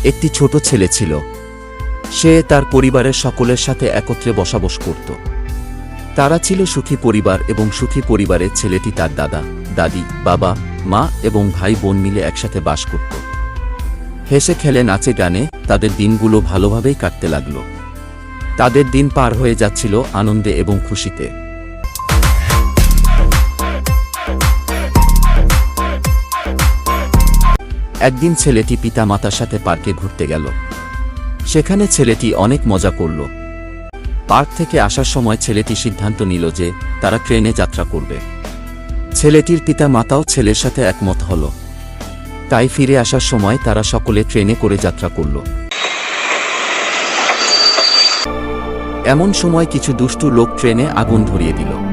একটি ছোট ছেলে ছিল। সে তার পরিবারের সকলের সাথে একত্রে বসবাস করত। তারা ছিল সুখী পরিবার এবং সুখী পরিবারের ছেলেটি তার দাদা, দাদি, বাবা, মা এবং ভাই বোন মিলে একসাথে বাস করত। হেসে খেলে নাচে গানে তাদের দিনগুলো ভালোভাবেই কাটতে লাগল। তাদের দিন পার হয়ে যাচ্ছিল আনন্দে এবং খুশিতে। একদিন ছেলেটি পিতা মাতার সাথে পার্কে ঘুরতে গেল। সেখানে ছেলেটি অনেক মজা করল। পার্ক থেকে আসার সময় ছেলেটি সিদ্ধান্ত নিল যে তারা ট্রেনে যাত্রা করবে। ছেলেটির পিতা মাতাও ছেলের সাথে একমত হল। তাই ফিরে আসার সময় তারা সকলে ট্রেনে করে যাত্রা করল। এমন সময় কিছু দুষ্টু লোক ট্রেনে আগুন ধরিয়ে দিল।